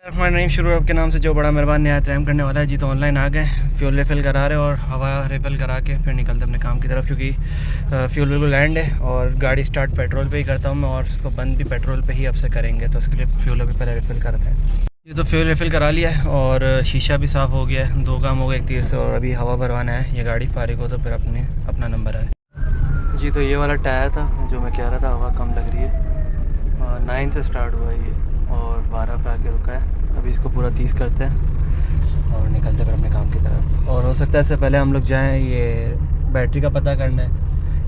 हमारा नईम शुरू आपके नाम से जो बड़ा मेहरबान नहायत रहम करने वाला है। जी तो ऑनलाइन आ गए, फ्यूल रिफ़िल करा रहे और हवा रिफ़िल करा के फिर निकलते अपने काम की तरफ, क्योंकि फ्यूल बिल्कुल लैंड है और गाड़ी स्टार्ट पेट्रोल पे ही करता हूँ मैं और उसको बंद भी पेट्रोल पे ही अब से करेंगे, तो उसके लिए फ्यूल अभी पहले रिफ़िल करते हैं। ये तो फ्यूल रिफ़िल करा लिया है और शीशा भी साफ़ हो गया है। 2 काम हो गए एक तीर से, और अभी हवा भरवाना है। ये गाड़ी फारिग हो तो फिर अपना नंबर आए। जी तो ये वाला टायर था जो मैं कह रहा था हवा कम लग रही है। 9 से स्टार्ट हुआ है ये और 12 पे आके रुका है। अभी इसको पूरा 30 करते हैं और निकलते फिर अपने काम की तरफ। और हो सकता है इससे पहले हम लोग जाएं ये बैटरी का पता करना है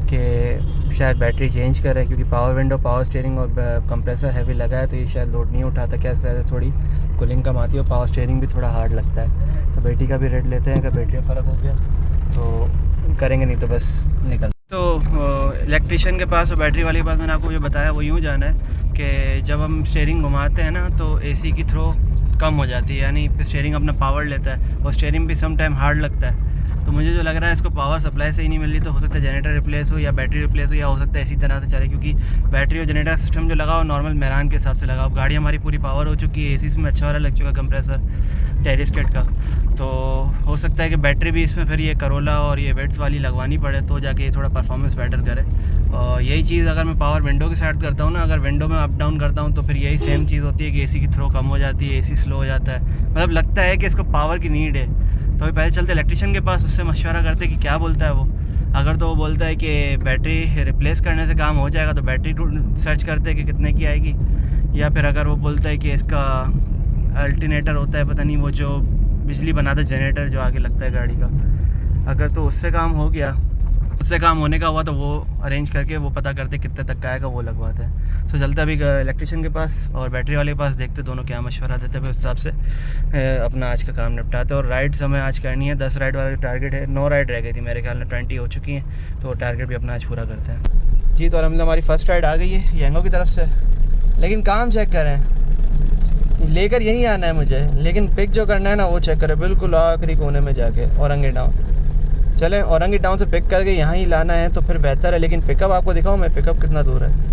कि शायद बैटरी चेंज करें, क्योंकि पावर विंडो, पावर स्टीयरिंग और कंप्रेसर हैवी लगा है तो ये शायद लोड नहीं उठाता। क्या इस वजह से थोड़ी कूलिंग कम आती है और पावर स्टीयरिंग भी थोड़ा हार्ड लगता है। तो बैटरी का भी रेट लेते हैं, अगर बैटरी में फ़र्क हो गया तो करेंगे, नहीं तो बस निकल। तो इलेक्ट्रिशियन के पास और बैटरी वाले के पास मैंने आपको जो बताया वो यूँ जाना है कि जब हम स्टीयरिंग घुमाते हैं ना तो एसी की थ्रो कम हो जाती है, यानी स्टीयरिंग अपना पावर लेता है और स्टीयरिंग भी सम टाइम हार्ड लगता है। तो मुझे जो लग रहा है इसको पावर सप्लाई से ही नहीं मिल रही, तो हो सकता है जनरेटर रिप्लेस हो या बैटरी रिप्लेस हो, या हो सकता है इसी तरह से चले, क्योंकि बैटरी और जनरेटर सिस्टम जो लगा हो नॉर्मल मेरान के हिसाब से लगा। अब गाड़ी हमारी पूरी पावर हो चुकी है, एसी में अच्छा वाला लग चुका है कंप्रेसर टेरिस्केट का, तो हो सकता है कि बैटरी भी इसमें फिर ये करोला और ये वेट्स वाली लगवानी पड़े तो जाके ये थोड़ा परफॉर्मेंस बेटर करे। और यही चीज़ अगर मैं पावर विंडो के साइड करता हूँ ना, अगर विंडो में अप डाउन करता हूँ तो फिर यही सेम चीज़ होती है कि एसी की थ्रो कम हो जाती है, एसी स्लो हो जाता है, मतलब लगता है कि इसको पावर की नीड है। तो अभी पहले चलते इलेक्ट्रिशियन के पास, उससे मशवरा करते कि क्या बोलता है वो। अगर तो वो बोलता है कि बैटरी रिप्लेस करने से काम हो जाएगा तो बैटरी सर्च करते हैं कि कितने की आएगी, या फिर अगर वो बोलता है कि इसका अल्टरनेटर होता है, पता नहीं वो जो बिजली बनाता है जनरेटर जो आगे लगता है गाड़ी का, अगर तो उससे काम हो गया, उससे काम होने का हुआ तो वो अरेंज करके वो पता करते कितने तक का आएगा, वो लगवाते हैं। सो चलते अभी इलेक्ट्रिशियन के पास और बैटरी वाले के पास, देखते दोनों क्या मशवरा देते हैं, फिर उस हिसाब से अपना आज का काम निपटाते हैं। और राइड्स हमें आज करनी है, 10 राइड वाला टारगेट है। 9 राइड रह गई थी मेरे ख्याल में, 20 हो चुकी हैं, तो टारगेट भी अपना आज पूरा करते हैं। जी तो अलहमदिल्ला हमारी फ़र्स्ट राइड आ गई है यंगो की तरफ से, लेकिन काम चेक करें, लेकर यहीं आना है मुझे, लेकिन पिक जो करना है ना वो चेक करें, बिल्कुल आखिरी कोने में जाके औरंगी टाउन। चलें औरंगी टाउन से पिक करके यहाँ ही लाना है तो फिर बेहतर है, लेकिन पिकअप आपको दिखाऊँ मैं, पिकअप कितना दूर है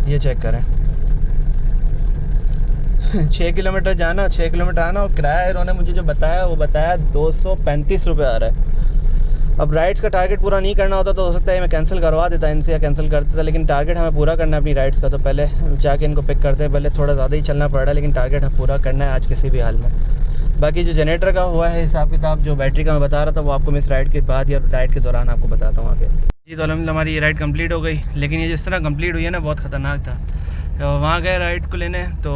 ये चेक करें। 6 किलोमीटर जाना, 6 किलोमीटर आना, और किराया इन्होंने मुझे जो बताया वो बताया 235 रुपये आ रहा है। अब राइड्स का टारगेट पूरा नहीं करना होता तो हो सकता है मैं कैंसिल करवा देता इनसे या कैंसिल कर देता, लेकिन टारगेट हमें पूरा करना है अपनी राइड्स का, तो पहले जाके इनको पिक करते हैं। पहले थोड़ा ज़्यादा ही चलना पड़ रहा है, लेकिन टारगेट हमें पूरा करना है आज किसी भी हाल में। बाकी जो जनरेटर का हुआ है हिसाब किताब, जो बैटरी का मैं बता रहा था वो आपको मैं इस राइड के बाद या राइड के दौरान आपको बताता हूँ आगे। जी तो अलहमदिल्ला हमारी ये राइड कंप्लीट हो गई, लेकिन ये जिस तरह कंप्लीट हुई है ना बहुत ख़तरनाक था। वहाँ गए राइड को लेने तो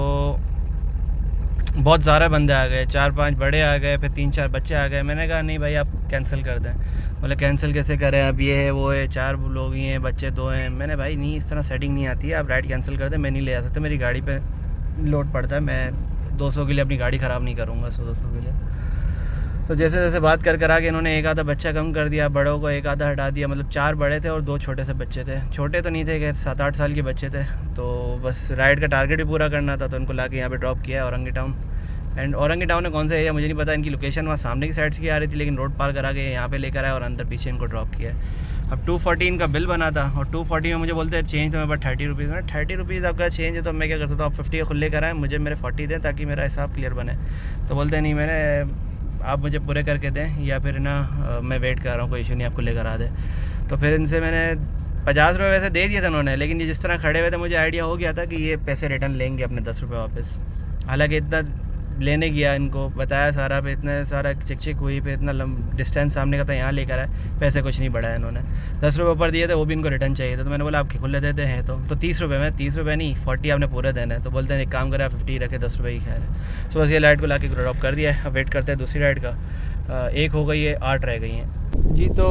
बहुत ज़्यादा बंदे आ गए, 4-5 बड़े आ गए, फिर 3-4 बच्चे आ गए। मैंने कहा नहीं भाई आप कैंसिल कर दें। बोले कैंसिल कैसे करें, अब ये है वो है, 4 लोग ही हैं, बच्चे 2 हैं। मैंने भाई नहीं, इस तरह सेटिंग नहीं आती है, आप राइड कैंसिल कर दें, मैं नहीं ले आ सकता, मेरी गाड़ी पे लोड पड़ता है, मैं 200 के लिए अपनी गाड़ी ख़राब नहीं करूँगा, 100-200 के लिए। तो जैसे जैसे बात कर कर आगे इन्होंने एक आधा बच्चा कम कर दिया, बड़ों को एक आधा हटा दिया, मतलब 4 बड़े थे और 2 छोटे से बच्चे थे। छोटे तो नहीं थे, खैर 7-8 साल के बच्चे थे। तो बस राइड का टारगेट भी पूरा करना था, तो उनको ला के यहाँ पर ड्रॉप किया है Orangi town. And Orangi town में कौन सा एरिया मुझे नहीं पता, इनकी लोकेशन वहाँ सामने की साइड से आ रही थी, लेकिन रोड पार करा के यहाँ पे लेकर आया और अंदर पीछे इनको ड्रॉप किया है। अब 240 इनका बिल बना था और 240 में मुझे बोलते हैं चेंज तो मेरे पास 30 रुपीज़ में, 30 रुपीज़ आपका चेंज है तो मैं क्या कर सकता हूँ, आप 50 का खुद लेकर आएँ, मुझे मेरे 40 दें ताकि मेरा हिसाब क्लियर बने। तो बोलते हैं नहीं, मैंने आप मुझे पूरे करके दें या फिर ना मैं वेट कर रहा हूँ, कोई इशू नहीं, आपको लेकर आ दे। तो फिर इनसे मैंने 50 रुपये वैसे दे दिए थे उन्होंने, लेकिन ये जिस तरह खड़े हुए थे मुझे आइडिया हो गया था कि ये पैसे रिटर्न लेंगे अपने 10 रुपये वापस। हालांकि इतना लेने गया, इनको बताया सारा, पे इतना सारा चिक हुई, पे इतना डिस्टेंस सामने का था, यहाँ लेकर आए, पैसे कुछ नहीं बढ़ाया इन्होंने। 10 रुपये ऊपर दिए थे, वो भी इनको रिटर्न चाहिए था। तो मैंने बोला आप खुले देते हैं तो 30 रुपये में, 30 रुपये नहीं 40 आपने पूरे देना है। तो बोलते हैं एक काम करें आप 50 रखे, 10 रुपये ही खैर है। तो बस ये लाइट को ला के ड्रॉप कर दिया है, अब वेट करते हैं दूसरी राइड का। 1 हो गई है, 8 रह गई हैं। जी तो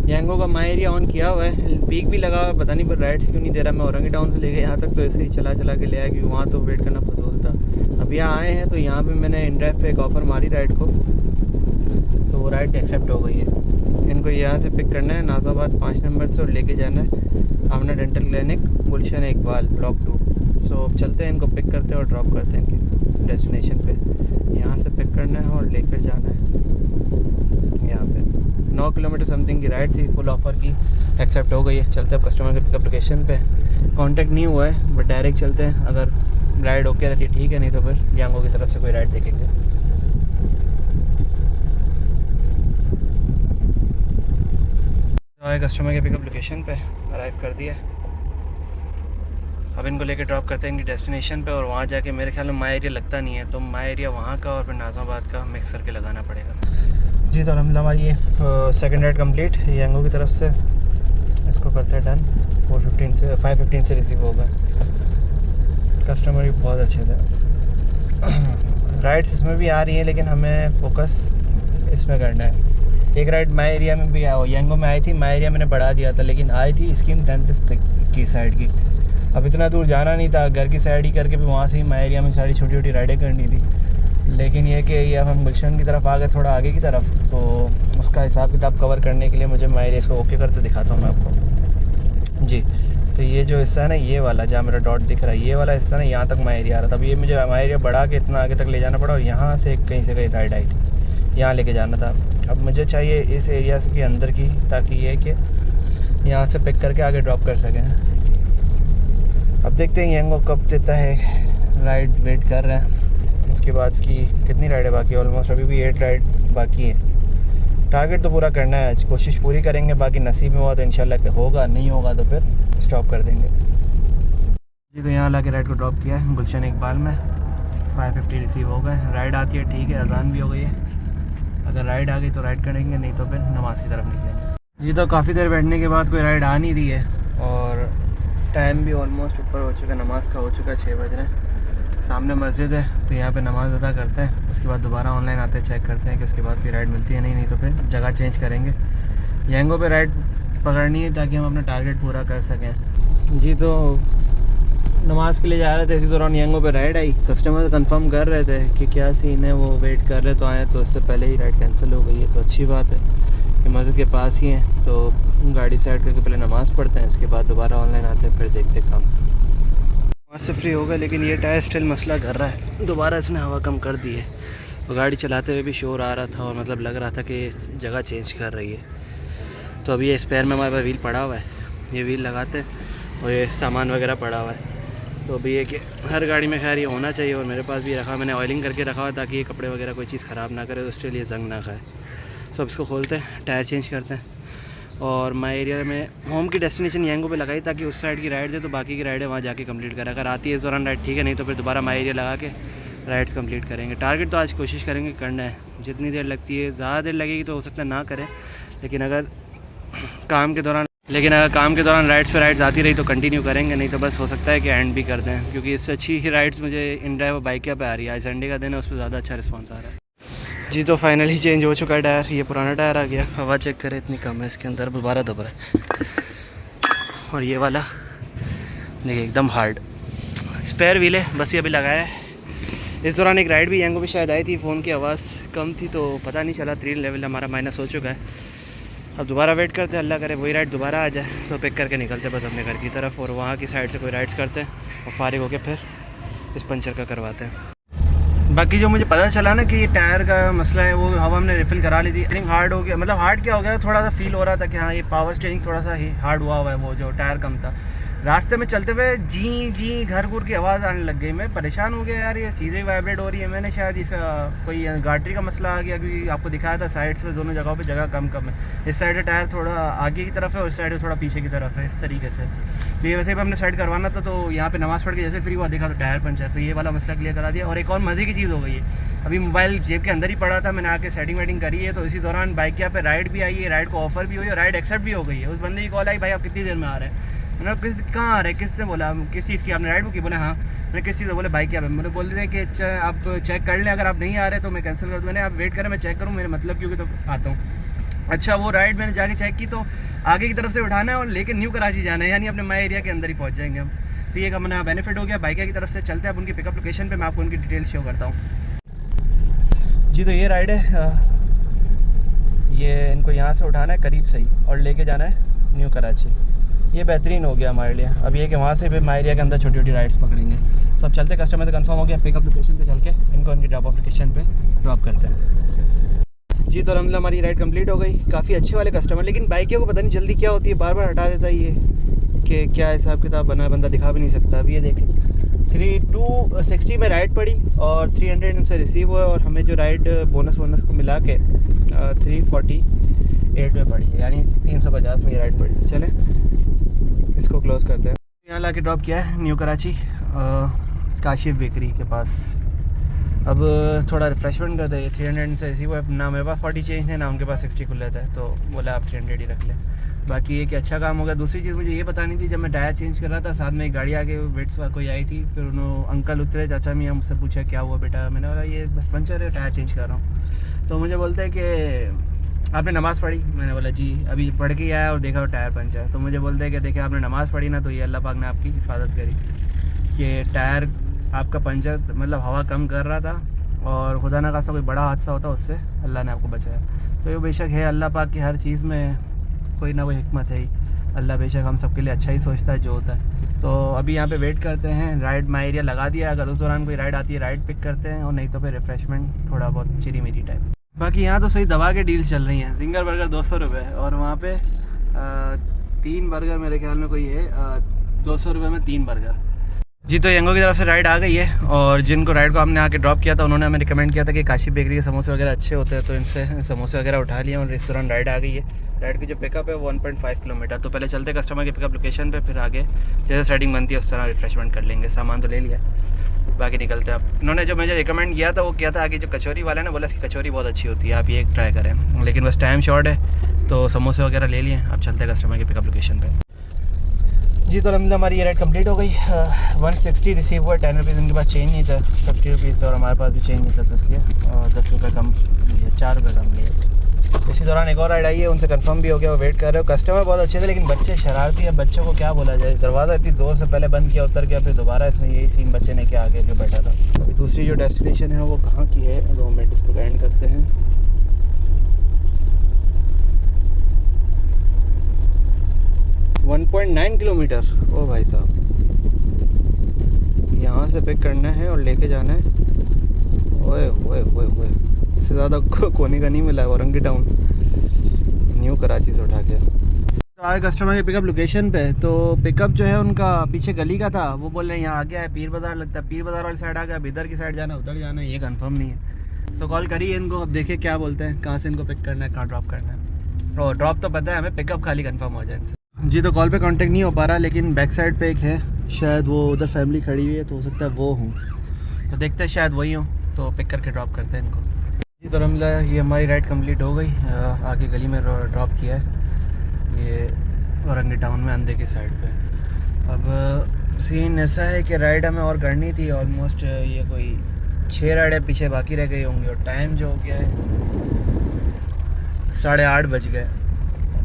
यंगो का माई एरिया ऑन किया हुआ है, पीक भी लगा हुआ है, पता नहीं पर राइड्स क्यों नहीं दे रहा। मैं औरंगी टाउन से लेके यहाँ तक तो ऐसे ही चला के ले आया, क्योंकि वहाँ तो वेट करना फजूल था। अब यहाँ आए हैं तो यहाँ पे मैंने इनड्राइव पे एक ऑफ़र मारी राइड को, तो वो राइड एक्सेप्ट हो गई है। इनको यहाँ से पिक करना है नाज़ाबाद 5 नंबर से और लेके जाना है आमना डेंटल क्लिनिक, गुलशन इकबाल, ब्लॉक 2। सो चलते हैं, इनको पिक करते हैं और ड्रॉप करते हैं इनकी डेस्टिनेशन पे। यहाँ से पिक करना है और लेकर जाना है यहाँ पे 9 किलोमीटर समथिंग की राइड थी, फुल ऑफ़र की, एक्सेप्ट हो गई है। चलते अब कस्टमर के पिकअप लोकेशन पे। कांटेक्ट नहीं हुआ है बट डायरेक्ट चलते हैं, अगर राइड ओके रहती है ठीक है, नहीं तो फिर यांगो की तरफ से कोई राइड देखेंगे। आए कस्टमर के पिकअप लोकेशन पे, अराइव कर दिया। अब इनको लेके ड्रॉप करते हैं इनकी डेस्टिनेशन पे, और वहाँ जाके मेरे ख्याल में माई एरिया लगता नहीं है, तो माई एरिया वहाँ का और फिर नाज़माबाद का मिक्स करके लगाना पड़ेगा। जी तो अलहमदिल्ला हमारी ये सेकंड राइड कंप्लीट यांगो की तरफ से। इसको करते हैं डन। 5:15 से रिसीव होगा। कस्टमर भी बहुत अच्छे थे। राइड्स इसमें भी आ रही हैं लेकिन हमें फोकस इसमें करना है। एक राइड माई एरिया में भी यांगो में आई थी, माई एरिया मैंने बढ़ा दिया था, लेकिन आई थी स्कीम 33 की साइड की। अब इतना दूर जाना नहीं था, घर की साइड ही करके भी वहाँ से ही माई एरिया में सारी छोटी छोटी राइडें करनी थी। लेकिन ये कि ये अब हम गुलशन की तरफ आ गए, थोड़ा आगे की तरफ, तो उसका हिसाब किताब कवर करने के लिए मुझे माई एरिया इसको ओके करते दिखाता हूँ मैं आपको। जी तो ये जो हिस्सा है ना, ये वाला जहाँ मेरा डॉट दिख रहा है, ये वाला हिस्सा ना, यहाँ तक माई एरिया आ रहा था। अब ये मुझे माई एरिया बढ़ा के इतना आगे तक ले जाना पड़ा, और यहाँ से कहीं से कहीं राइड आई थी, यहाँ लेके जाना था। अब मुझे चाहिए इस एरिया के अंदर की, ताकि ये कि यहाँ से पिक करके आगे ड्रॉप कर सकें। अब देखते हैं यांगो कब देता है राइड, वेट कर रहे हैं। उसके बाद इसकी कितनी राइडें बाकी है, ऑलमोस्ट अभी भी 8 राइड बाकी है। टारगेट तो पूरा करना है आज, कोशिश पूरी करेंगे, बाकी नसीब में हुआ तो इंशाल्लाह होगा, नहीं होगा तो फिर स्टॉप कर देंगे। जी तो यहाँ ला के राइड को ड्रॉप किया है गुलशन इकबाल में। 5:50 रिसीव हो गए। राइड आती है ठीक है, अजान भी हो गई है। अगर राइड आ गई तो राइड करेंगे, नहीं तो फिर नमाज़ की तरफ निकलेंगे। जी तो काफ़ी देर बैठने के बाद कोई राइड आ नहीं रही है, और टाइम भी ऑलमोस्ट ऊपर हो चुका है, नमाज़ का हो चुका है, 6 बज रहे हैं। सामने मस्जिद है तो यहाँ पे नमाज़ अदा करते हैं, उसके बाद दोबारा ऑनलाइन आते हैं, चेक करते हैं कि उसके बाद कोई राइड मिलती है नहीं तो फिर जगह चेंज करेंगे। यांगो पे राइड पकड़नी है ताकि हम अपना टारगेट पूरा कर सकें। जी तो नमाज़ के लिए जा रहे थे, इसी दौरान यांगो पे राइड आई। कस्टमर कंफर्म कर रहे थे कि क्या सीन है, वो वेट कर रहे तो आए, तो इससे पहले ही राइड कैंसिल हो गई है। तो अच्छी बात है कि मस्जिद के पास ही हैं, तो गाड़ी साइड करके पहले नमाज़ पढ़ते हैं, इसके बाद दोबारा ऑनलाइन आते हैं, फिर देखते काम। वहाँ से फ्री हो गए, लेकिन ये टायर स्टिल मसला कर रहा है। दोबारा इसने हवा कम कर दी है, और गाड़ी चलाते हुए भी शोर आ रहा था, और मतलब लग रहा था कि जगह चेंज कर रही है। तो अभी ये स्पेयर में हमारे पास व्हील पड़ा हुआ है, ये व्हील लगाते हैं, और ये सामान वगैरह पड़ा हुआ है। तो अभी ये कि हर गाड़ी में खैर ये होना चाहिए, और मेरे पास भी रखा, मैंने ऑयलिंग करके रखा हुआ ताकि ये कपड़े वगैरह कोई चीज़ ख़राब ना करे, तो उसके लिए जंग ना खाए। तो अब इसको खोलते हैं, टायर चेंज करते हैं, और माई एरिया में होम की डेस्टिनेशन यांगो पे लगाई ताकि उस साइड की राइड दे, तो बाकी की राइडें वहाँ जाके कंप्लीट करें। अगर आती है इस दौरान राइड ठीक है, नहीं तो फिर दोबारा माई एरिया लगा के राइड्स कंप्लीट करेंगे। टारगेट तो आज कोशिश करेंगे करना है, जितनी देर लगती है, ज़्यादा देर लगेगी तो हो सकता है ना करें, लेकिन अगर काम के दौरान राइड्स पे राइड्स आती रही तो कंटिन्यू करेंगे, नहीं तो बस हो सकता है कि एंड भी कर दें, क्योंकि इससे अच्छी ही राइड्स मुझे इन ड्राइव बाइक पे आ रही है। आज संडे का दिन है, उस पर ज़्यादा अच्छा रिस्पॉन्स आ रहा है। जी तो फाइनली चेंज हो चुका है टायर, ये पुराना टायर आ गया। हवा चेक करें इतनी कम है इसके अंदर, दोबारा दब रहा है। और ये वाला देखिए एकदम हार्ड स्पेयर व्हील है, बस ये अभी लगाया है। इस दौरान एक राइड भी यांगो भी शायद आई थी, फ़ोन की आवाज़ कम थी तो पता नहीं चला। 3 लेवल हमारा माइनस हो चुका है। अब दोबारा वेट करते हैं, अल्लाह करे वही राइड दोबारा आ जाए तो पिक करके निकलते बस अपने घर की तरफ, और वहाँ की साइड से कोई राइड्स करते हैं, और फारिग होकर फिर इस पंचर का करवाते हैं। बाकी जो मुझे पता चला ना कि ये टायर का मसला है, वो हवा हमने रिफ़िल करा ली थी। स्टीयरिंग हार्ड हो गया, मतलब हार्ड क्या हो गया, थोड़ा सा फील हो रहा था कि हाँ ये पावर स्टीयरिंग थोड़ा सा ही हार्ड हुआ है, वो जो टायर कम था। रास्ते में चलते हुए जी घर की आवाज़ आने लग गई। मैं परेशान हो गया यार, ये चीज़ें वाइब्रेट हो रही है। मैंने शायद इस कोई गार्डरी का मसला आ गया, क्योंकि आपको दिखाया था साइड्स पे दोनों जगहों पे जगह कम है। इस साइड टायर थोड़ा आगे की तरफ है, और इस साइड थोड़ा पीछे की तरफ है, इस तरीके से। तो ये वैसे भी हमने साइड करवाना था, तो यहाँ पे नमाज़ पढ़ के जैसे फ्री हुआ देखा तो टायर पंचर, तो ये वाला मसला क्लियर करा दिया। और एक और मज़े की चीज़ हो गई है, अभी मोबाइल जेब के अंदर ही पड़ा था, मैंने आके सेटिंग वेटिंग करी है, तो इसी दौरान बाइक यहाँ पे राइड भी आई है, राइड को ऑफर भी हुई और राइड एक्सेप्ट भी हो गई है। उस बंदे की कॉल आई, भाई आप कितनी देर में आ रहे हैं? मैंने कहाँ आ रहे हैं, किससे बोला, किस चीज़ की आपने राइड बुक की? बोले हाँ। मैंने किस चीज़ बोले बाइक क्या है? मैंने बोल दिया कि आप चेक कर लें, अगर आप नहीं आ रहे तो मैं कैंसिल कर दूँ। मैंने आप वेट करें, मैं चेक करूँ, मेरे मतलब क्योंकि तो आता हूँ। अच्छा वो राइड मैंने जाके चेक की, तो आगे की तरफ से उठाना है और लेकिन न्यू कराची जाना है, यानी अपने माई एरिया के अंदर ही पहुँच जाएंगे हम। तो ये अपना बेनिफिट हो गया। बाइक की तरफ से चलते हैं अब उनकी पिकअप लोकेशन पर, मैं आपको उनकी डिटेल्स शो करता हूँ। जी तो ये राइड है, ये इनको यहाँ से उठाना है करीब से ही और लेके जाना है न्यू कराची। ये बेहतरीन हो गया हमारे लिए। अब ये कि वहाँ से फिर माई एरिया के अंदर छोटी छोटी राइड्स पकड़ेंगे। तो अब चलते, कस्टमर से कंफर्म हो गया, पिकअप लोकेशन पे चल के इनको उनकी ड्रॉप ऑफ लोकेशन पे ड्रॉप करते हैं। जी तो अलहमदिल्ला हमारी राइड कंप्लीट हो गई। काफ़ी अच्छे वाले कस्टमर, लेकिन बाइकियों को पता नहीं जल्दी क्या होती है, बार बार हटा देता है ये कि क्या हिसाब किताब बना है, बंदा दिखा भी नहीं सकता। अभी ये देखें 260 में राइड पड़ी और 300 से रिसीव हुआ, और हमें जो राइड बोनस को मिला के 348 में पड़ी है, यानी 350 में ये राइड पड़ी। चलें इसको क्लोज़ करते हैं। यहाँ ला के ड्रॉप किया है न्यू कराची काशिफ बेकरी के पास। अब थोड़ा रिफ्रेशमेंट करते हैं। 300 से रिसीव हुआ, ना मेरे पास 40 चेंज है ना उनके पास 60 खुल लेता है, तो बोला आप 300 ही रख लें। बाकी ये कि अच्छा काम हो गया। दूसरी चीज़ मुझे ये बतानी थी, जब मैं टायर चेंज कर रहा था साथ में एक गाड़ी आके वेट्स कोई आई थी, फिर उन्होंने अंकल उतरे, चाचा मियाँ मुझसे पूछा क्या हुआ बेटा, मैंने बोला ये बस पंचर है, टायर चेंज कर रहा हूँ। तो मुझे बोलते हैं कि आपने नमाज़ पढ़ी, मैंने बोला जी अभी पढ़ के आया और देखा टायर पंचर है। तो मुझे बोलते हैं कि देखिए आपने नमाज़ पढ़ी ना, तो ये अल्लाह पाक ने आपकी हिफाजत करी कि टायर आपका पंचर मतलब हवा कम कर रहा था, और खुदा ना खासा कोई बड़ा हादसा होता उससे अल्लाह ने आपको बचाया। तो ये बेशक है, अल्लाह पाक की हर चीज़ में कोई ना कोई हिकमत है ही। अल्लाह बेशक हम सबके लिए अच्छा ही सोचता है जो होता है। तो अभी यहाँ पे वेट करते हैं, राइड माई एरिया लगा दिया, अगर उस दौरान कोई राइड आती है राइड पिक करते हैं, और नहीं तो फिर रिफ्रेशमेंट थोड़ा बहुत चिरी मेरी टाइप। बाकी यहाँ तो सही दवा के डील्स चल रही हैं। जिंगर बर्गर 200 रुपये, और वहाँ पे 3 बर्गर मेरे ख्याल में कोई है 200 रुपये में 3 बर्गर। जी तो यंगो की तरफ से राइड आ गई है, और जिनको राइड को हमने आके ड्रॉप किया था उन्होंने हमें रिकमेंड किया था कि काशिफ बेकरी के समोसे वगैरह अच्छे होते हैं, तो इनसे समोसे वगैरह उठा लिए और रेस्टोरेंट राइड आ गई है। राइड की जो पिकअप है वो 1.5 किलोमीटर। तो पहले चलते कस्टमर की पिकअप लोकेशन पे, फिर आगे जैसे सेटिंग बनती है उस तरह रिफ्रेशमेंट कर लेंगे। सामान तो ले लिया, बाकी निकलते हैं। अब इन्होंने जो मुझे रिकमेंड किया था वो किया था आगे जो कचौरी वाला है ना, बोला इसकी कचौरी बहुत अच्छी होती है, आप ये ट्राई करें, लेकिन बस टाइम शॉर्ट है तो समोसे वगैरह ले लिए। अब चलते हैं कस्टमर की पिकअप लोकेशन पर। जी तो अलहमदिल्ला हमारी ये राइड कंप्लीट हो गई। 160 रिसीव हुआ, 10 रुपीज़ उनके पास चेंज नहीं था, 50 रुपीज़ था, और हमारे पास भी चेंज नहीं था, तो इसलिए 10 रुपये कम लिया, 4 रुपये कम लिए। इसी दौरान एक और राइड आई है, उनसे कंफर्म भी हो गया, वो वेट कर रहे हो। कस्टमर बहुत अच्छे थे, लेकिन बच्चे शरारती हैं। बच्चों को क्या बोला जाए, दरवाज़ा इतनी दूर से पहले बंद किया, उतर गया, फिर दोबारा इसमें यही सीन बच्चे ने क्या आगे जो बैठा था। अभी दूसरी जो डेस्टिनेशन है वो कहाँ की है, 2 मिनट इसको एंड करते हैं। 1.9 किलोमीटर। ओ भाई साहब, यहाँ से पिक करना है और लेके जाना है। ओए ओए ओए ओए, इससे ज़्यादा कोने का नहीं मिला है। औरंगी टाउन न्यू कराची से उठा के तो आए कस्टमर के पिकअप लोकेशन पे। तो पिकअप जो है उनका पीछे गली का था, वो बोल रहे हैं यहाँ आ गया है, पीर बाज़ार लगता है, पीर बाज़ार वाली साइड आ गया, अब इधर की साइड जाना उधर जाना है, ये कंफर्म नहीं है। तो कॉल करिए इनको, अब देखिए क्या बोलते हैं, कहाँ से इनको पिक करना है, कहाँ ड्रॉप करना है। और ड्रॉप तो पता है हमें, पिकअप खाली कंफर्म हो जाए इनसे। जी तो कॉल पे कांटेक्ट नहीं हो पा रहा, लेकिन बैक साइड पे एक है, शायद वो उधर फैमिली खड़ी हुई है, तो हो सकता है वो हूँ, तो देखते हैं शायद वही हो, तो पिक करके ड्रॉप करते हैं इनको। जी तो अलहमदिल्ला ये हमारी राइड कंप्लीट हो गई। आगे गली में ड्रॉप किया है, ये औरंगी टाउन में अंधे की साइड पे। अब सीन ऐसा है कि राइड हमें और करनी थी, ऑलमोस्ट ये कोई 6 राइडें पीछे बाकी रह गई होंगी, और टाइम जो हो गया है 8:30 बज गए।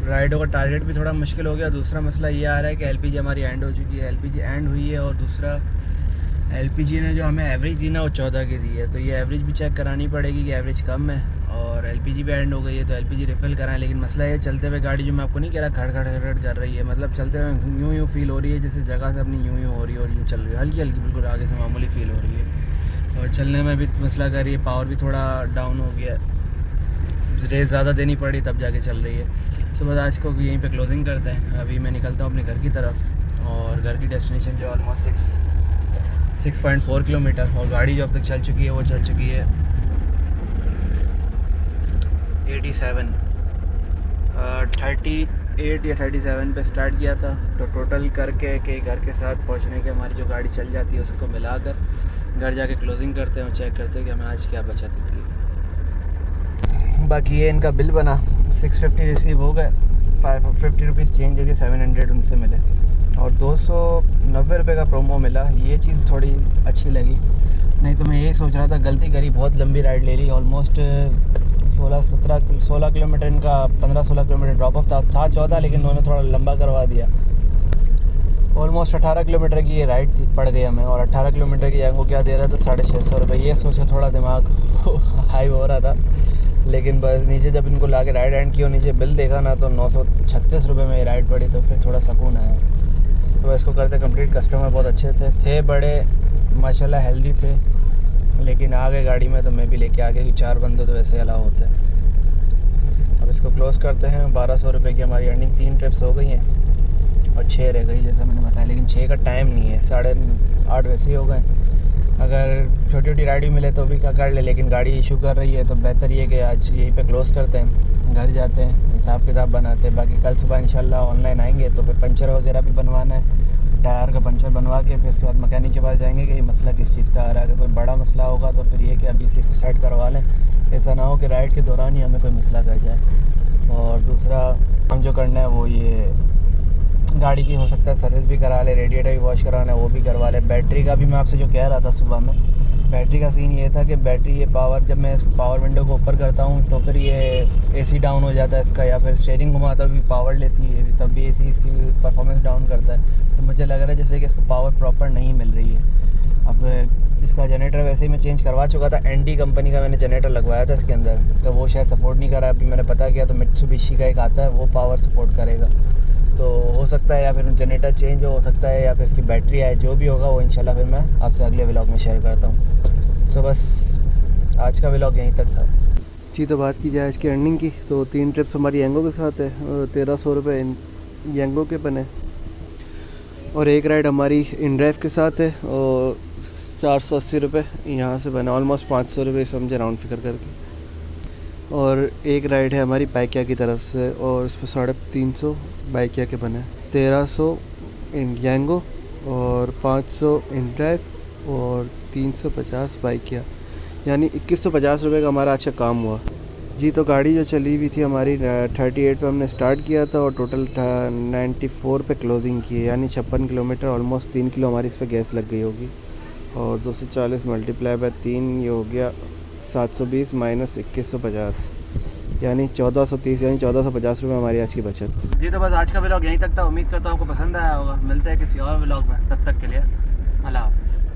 राइडों का टारगेट भी थोड़ा मुश्किल हो गया। दूसरा मसला ये आ रहा है कि एलपीजी हमारी एंड हो चुकी है, एलपीजी एंड हुई है, और दूसरा एलपीजी ने जो हमें एवरेज दी ना वो 14 की दी है, तो ये एवरेज भी चेक करानी पड़ेगी कि एवरेज कम है, और एलपीजी भी एंड हो गई है, तो एलपीजी रिफ़िल कराएं। लेकिन मसला ये चलते हुए गाड़ी जो मैं आपको नहीं कह रहा खड़ खड़ खड़ कर रही है, मतलब चलते हुए यूँ फील हो रही है जैसे जगह से अपनी यूँ हो रही है, और यूँ चल रही है, हल्की हल्की बिल्कुल आगे से मामूली फील हो रही है, और चलने में भी मसला कर रही है, पावर भी थोड़ा डाउन हो गया, रेस ज़्यादा देनी पड़ी तब जाके चल रही है। तो बस आज को यहीं पे क्लोजिंग करते हैं। अभी मैं निकलता हूँ अपने घर की तरफ, और घर की डेस्टिनेशन जो ऑलमोस्ट 6.4 किलोमीटर, और गाड़ी जो अब तक चल चुकी है वो चल चुकी है 87 38 या 37 पे स्टार्ट किया था। तो टोटल करके कि घर के साथ पहुंचने के हमारी जो गाड़ी चल जाती है उसको मिलाकर घर जाके क्लोजिंग करते हैं और चेक करते हैं कि हमें आज क्या बचत होती है। बाकी ये इनका बिल बना 650 रिसीव हो गए, 550 रुपीज़ चेंज दे दिए, 700 उनसे मिले, और 290 रुपये का प्रोमो मिला। ये चीज़ थोड़ी अच्छी लगी, नहीं तो मैं यही सोच रहा था गलती करी, बहुत लंबी राइड ले ली। ऑलमोस्ट 16 किलोमीटर इनका 15-16 किलोमीटर ड्रॉप ऑफ था 14, लेकिन उन्होंने थोड़ा लंबा करवा दिया। ऑलमोस्ट 18 किलोमीटर की ये राइड पड़ गई हमें, और 18 किलोमीटर की एंगो क्या दे रहा था 650 रुपये। ये सोचा थोड़ा दिमाग हाई हो रहा था, लेकिन बस नीचे जब इनको ला के राइड एंड की और नीचे बिल देखा ना तो 936 रुपये में ये राइड पड़ी, तो फिर थोड़ा सुकून आया। तो इसको करते कंप्लीट। कस्टमर बहुत अच्छे थे बड़े माशाल्लाह हेल्दी थे, लेकिन आ गए गाड़ी में तो मैं भी लेके आ गया कि 4 बंदे तो वैसे अलाउ होते हैं। अब इसको क्लोज़ करते हैं। 1200 रुपये की हमारी अर्निंग 3 ट्रिप्स हो गई हैं और 6 रह गई जैसा मैंने बताया, लेकिन 6 का टाइम नहीं है, 8:30 वैसे ही हो गए। अगर छोटी छोटी राइड भी मिले तो भी क्या कर ले, लेकिन गाड़ी इशू कर रही है तो बेहतर ये कि आज यहीं पे क्लोज़ करते हैं, घर जाते हैं, हिसाब किताब बनाते हैं। बाकी कल सुबह इंशाल्लाह ऑनलाइन आएंगे तो फिर पंचर वगैरह भी बनवाना है, टायर का पंचर बनवा के फिर उसके बाद मैकेनिक के पास जाएंगे कि ये मसला किस चीज़ का आ रहा है। अगर कोई बड़ा मसला होगा तो फिर ये कि अभी से इसको सेट करवा लें, ऐसा ना हो कि राइड के दौरान ही हमें कोई मसला कर जाए। और दूसरा हम जो करना है वो ये गाड़ी की हो सकता है सर्विस भी करा ले, रेडिएटर भी वॉश कराना है वो भी करवा ले। बैटरी का भी मैं आपसे जो कह रहा था सुबह में, बैटरी का सीन ये था कि बैटरी ये पावर, जब मैं इसको पावर विंडो को ऊपर करता हूँ तो फिर ये एसी डाउन हो जाता है इसका, या फिर स्टीयरिंग घुमाता हुआ पावर लेती है तब भी एसी इसकी परफॉर्मेंस डाउन करता है। तो मुझे लग रहा है जैसे कि इसको पावर प्रॉपर नहीं मिल रही है। अब इसका जनरेटर वैसे ही मैं चेंज करवा चुका था, एनडी कंपनी का मैंने जनरेटर लगवाया था इसके अंदर, तो वो शायद सपोर्ट नहीं कर रहा। अभी मैंने पता किया तो मित्सुबिशी का एक आता है वो पावर सपोर्ट करेगा, तो हो सकता है या फिर जनरेटर चेंज हो सकता है या फिर इसकी बैटरी आए, जो भी होगा वो इंशाल्लाह फिर मैं आपसे अगले व्लॉग में शेयर करता हूँ। सो बस आज का व्लॉग यहीं तक था जी। तो बात की जाए आज की अर्निंग की, तो 3 ट्रिप्स हमारी यंगो के साथ है, 1300 रुपये यंगो के बने, और एक राइड हमारी इन ड्राइव के साथ है और 480 रुपये यहाँ से बने, ऑलमोस्ट 500 रुपये समझे राउंड फिगर करके। और एक राइड है हमारी बाइकिया की तरफ से और इस पर 350 बाइकिया के बने, 1300 इन यंगो और 500 इन ड्राइव और 350 बाइकिया, यानी 2150 रुपये का हमारा अच्छा काम हुआ जी। तो गाड़ी जो चली हुई थी हमारी 38 पे हमने स्टार्ट किया था और टोटल 94 पे क्लोजिंग की है, यानी 56 किलोमीटर, ऑलमोस्ट 3 किलो हमारी इस पर गैस लग गई होगी। और 240 मल्टीप्लाई बाय 3 ये हो गया 720 माइनस 2150, यानी 1430, यानी 1450 रुपये हमारी आज की बचत जी। तो बस आज का व्लॉग यहीं तक था, उम्मीद करता हूँ आपको पसंद आया होगा। मिलते हैं किसी और व्लॉग में, तब तक के लिए अल्लाह हाफ़िज़।